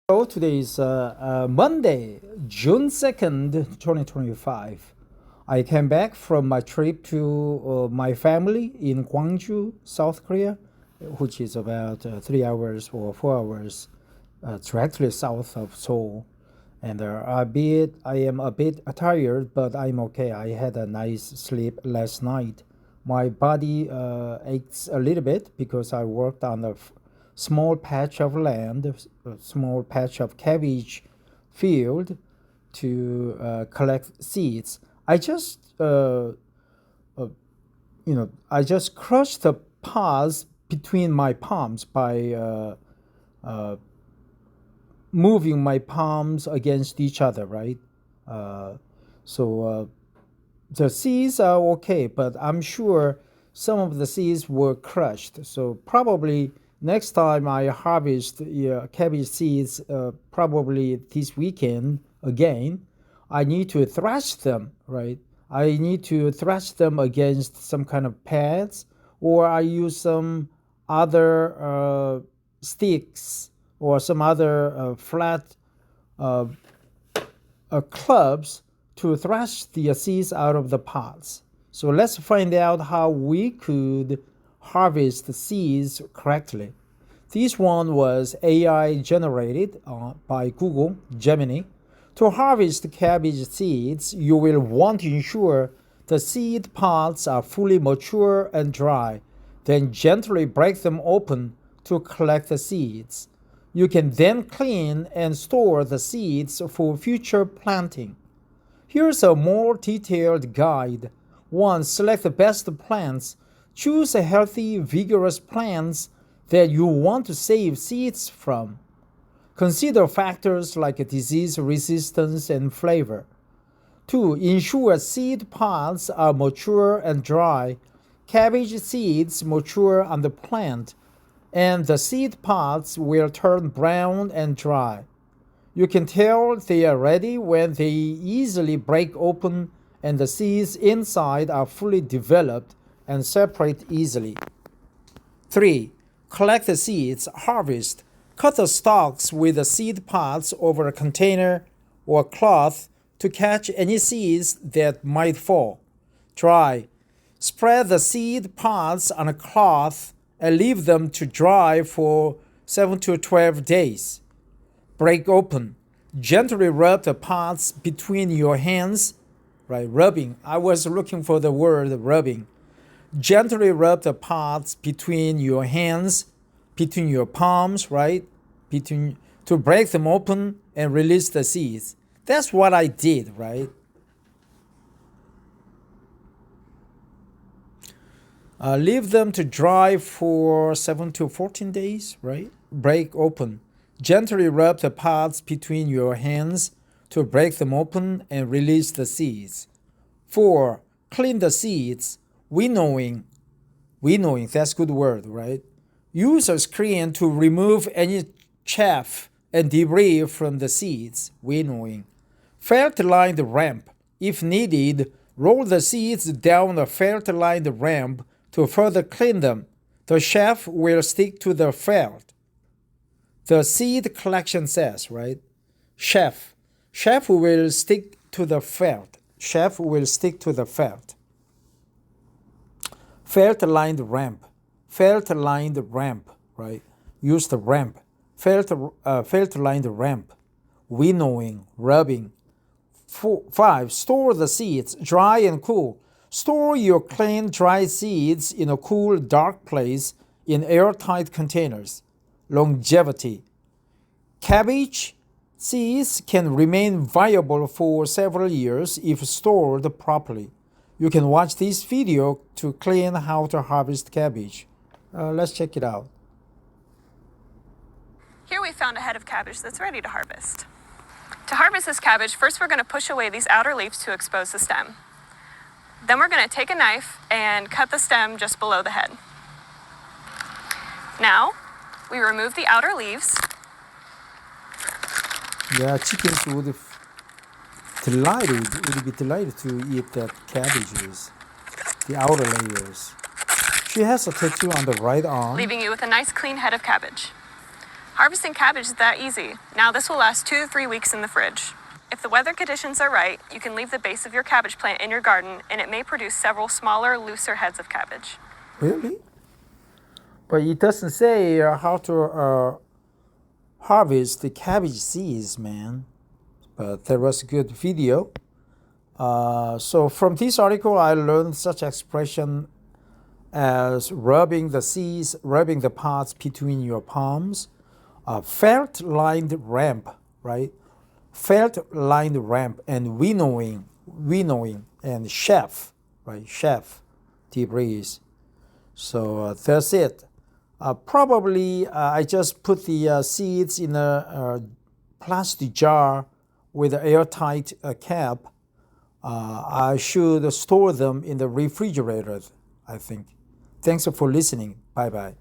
So today is Monday, June 2nd, 2025. I came back from my trip to my family in Gwangju, South Korea, which is about 3 hours or 4 hours directly south of Seoul. And I am a bit tired, but I'm okay. I had a nice sleep last night. My body aches a little bit because I worked on a small patch of land, a small patch of cabbage field to collect seeds. I just, I just crushed the pods between my palms by moving my palms against each other, right? So the seeds are okay, but I'm sure some of the seeds were crushed. So probably next time I harvest cabbage seeds, probably this weekend again, I need to thrash them, right? I need to thrash them against some kind of pads, or I use some other sticks or some other flat clubs to thrash the seeds out of the pods. So let's find out how we could harvest the seeds correctly. This one was AI generated by Google Gemini. To harvest cabbage seeds, you will want to ensure the seed pods are fully mature and dry. Then gently break them open to collect the seeds. You can then clean and store the seeds for future planting. Here's a more detailed guide. 1. Select the best plants. Choose healthy, vigorous plants that you want to save seeds from. Consider factors like disease resistance and flavor. 2. Ensure seed pods are mature and dry. Cabbage seeds mature on the plant, and the seed pods will turn brown and dry. You can tell they are ready when they easily break open and the seeds inside are fully developed and separate easily. 3. Collect the seeds, harvest. Cut the stalks with the seed pods over a container or cloth to catch any seeds that might fall. Dry. Spread the seed pods on a cloth and leave them to dry for 7 to 12 days. Break open. Gently rub the pods between your hands. Right, rubbing. I was looking for the word rubbing. Gently rub the pods between your hands, between your palms, right? To break them open and release the seeds. That's what I did, right? Leave them to dry for 7 to 14 days, right? Break open. Gently rub the pods between your hands to break them open and release the seeds. 4. Clean the seeds. Winnowing, that's a good word, right? Use a screen to remove any chaff and debris from the seeds. Winnowing. Felt-lined ramp. If needed, roll the seeds down a felt-lined ramp to further clean them. The chaff will stick to the felt. The seed collection says, right? Chaff will stick to the felt. Chaff will stick to the felt. Felt-lined ramp, right? Use the ramp. Felt-lined ramp. Winnowing, rubbing. 5. Store the seeds, dry and cool. Store your clean, dry seeds in a cool, dark place in airtight containers. Longevity. Cabbage seeds can remain viable for several years if stored properly. You can watch this video to clean how to harvest cabbage. Let's check it out. Here we found a head of cabbage that's ready to harvest. To harvest this cabbage, first we're going to push away these outer leaves to expose the stem. Then we're going to take a knife and cut the stem just below the head. Now, we remove the outer leaves. Yeah, chickens would be delighted to eat that cabbages, the outer layers. She has a tattoo on the right arm. Leaving you with a nice clean head of cabbage. Harvesting cabbage is that easy. Now this will last 2 to 3 weeks in the fridge. If the weather conditions are right, you can leave the base of your cabbage plant in your garden and it may produce several smaller, looser heads of cabbage. Really? But it doesn't say how to harvest the cabbage seeds, man. But there was a good video. So from this article, I learned such expression as rubbing the seeds, rubbing the pods between your palms, felt-lined ramp, right? Felt-lined ramp and winnowing, and chef, right? Chef, debris. So that's it. Probably I just put the seeds in a plastic jar with an airtight cap. I should store them in the refrigerator, I think. Thanks for listening. Bye-bye.